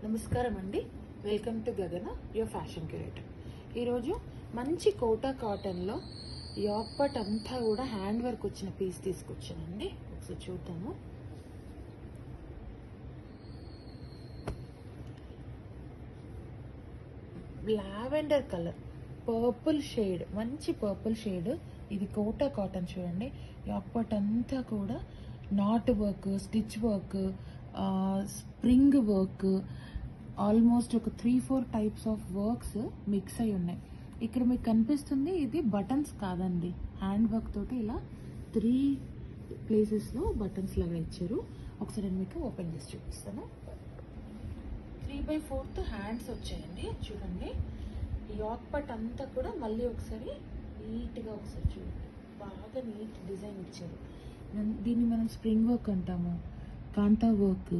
నమస్కారం అండి. Welcome to Gagana your fashion curator. ఈరోజు మంచి కోటా కాటన్లో యాపట్ అంతా కూడా హ్యాండ్ వర్క్ వచ్చిన పీస్ తీసుకొచ్చానండి. ఒకసారి చూద్దాము. లావెండర్ కలర్, పర్పుల్ షేడ్, మంచి పర్పుల్ షేడ్. ఇది కోటా కాటన్ చూడండి. యాపట్ అంతా కూడా not work, stitch work, spring work, almost ఒక 3-4 టైప్స్ ఆఫ్ వర్క్స్ మిక్స్ అయి ఉన్నాయి. ఇక్కడ మీకు కనిపిస్తుంది ఇది బటన్స్ కాదండి, హ్యాండ్ వర్క్ తోటి ఇలా 3 ప్లేసెస్లో బటన్స్ లాగా ఇచ్చారు. ఒకసారి నేను మీకు ఓపెన్ చేసి చూపిస్తాను. 3/4 హ్యాండ్స్ వచ్చాయండి. చూడండి, యాపట్ అంతా కూడా మళ్ళీ ఒకసారి నీట్గా ఒకసారి చూడండి, బాగా నీట్ డిజైన్ ఇచ్చారు. దీన్ని మనం స్ప్రింగ్ వర్క్ అంటాము, కాంతా work,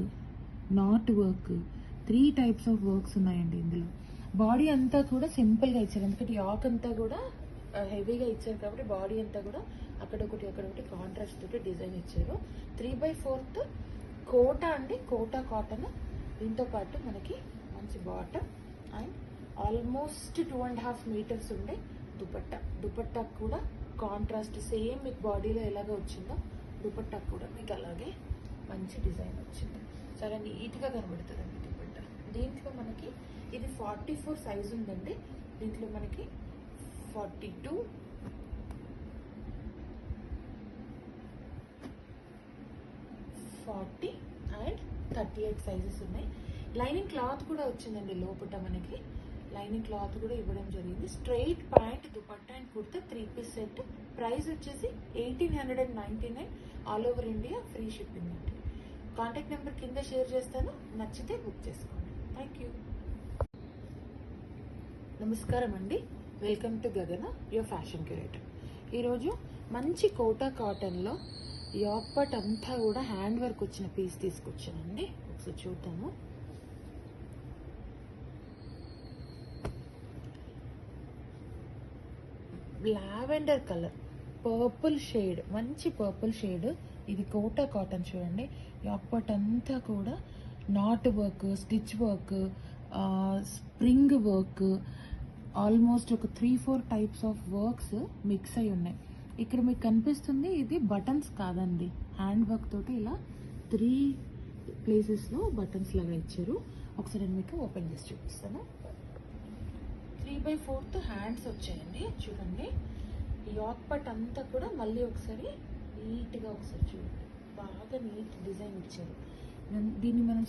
not work, 3 types of works ఉన్నాయండి ఇందులో. బాడీ అంతా కూడా సింపుల్గా ఇచ్చారు, ఎందుకంటే యాక్ అంతా కూడా హెవీగా ఇచ్చారు కాబట్టి బాడీ అంతా కూడా అక్కడొకటి కాంట్రాస్ట్ తోటి డిజైన్ ఇచ్చారు. 3/4 కోటా అండి, కోటా కాటన్. దీంతో పాటు మనకి మంచి బాటమ్ అండ్ ఆల్మోస్ట్ 2.5 మీటర్స్ ఉండే దుపట్టా కూడా కాంట్రాస్ట్ సేమ్ మీకు బాడీలో ఎలాగ వచ్చిందో దుపట్టా కూడా మీకు అలాగే మంచి డిజైన్ వచ్చింది. చాలా నీట్గా కనబడుతుందండి దుపట్టా. దీంట్లో మనకి ఇది 44 సైజ్ ఉందండి. దీంట్లో మనకి 42, 40 అండ్ 38 సైజెస్ ఉన్నాయి. లైనింగ్ క్లాత్ కూడా వచ్చిందండి లోపల. మనకి లైనింగ్ క్లాత్ కూడా ఇవ్వడం జరిగింది. Straight pant, dupatta and kurta 3 piece set. Price వచ్చేసి 1899. All over India free shipping అండి. కాంటాక్ట్ నెంబర్ కింద షేర్ చేస్తాను, నచ్చితే బుక్ చేసుకోండి. Thank you. నమస్కారం అండి. Welcome to Gagana your fashion curator. ఈరోజు మంచి కోటా కాటన్లో యాపట్ అంతా కూడా హ్యాండ్ వర్క్ వచ్చిన పీస్ తీసుకొచ్చానండి. ఒకసారి చూద్దాము. లావెండర్ కలర్, పర్పుల్ షేడ్, మంచి పర్పుల్ షేడ్. ఇది కోటా కాటన్ చూడండి. యాపట్ అంతా కూడా not work, stitch work, spring work, almost ఒక 3-4 టైప్స్ ఆఫ్ వర్క్స్ మిక్స్ అయి ఉన్నాయి. ఇక్కడ మీకు కనిపిస్తుంది ఇది బటన్స్ కాదండి, హ్యాండ్ వర్క్ తోటి ఇలా 3 ప్లేసెస్లో బటన్స్ లాగా ఇచ్చారు. ఒకసారి నేను మీకు ఓపెన్ చేసి చూపిస్తాను. 3/4 హ్యాండ్స్ వచ్చాయండి. చూడండి, యాపట్ అంతా కూడా మళ్ళీ ఒకసారి నీట్గా ఒకసారి చూడండి, బాగా నీట్ డిజైన్ ఇచ్చారు. దీన్ని మనం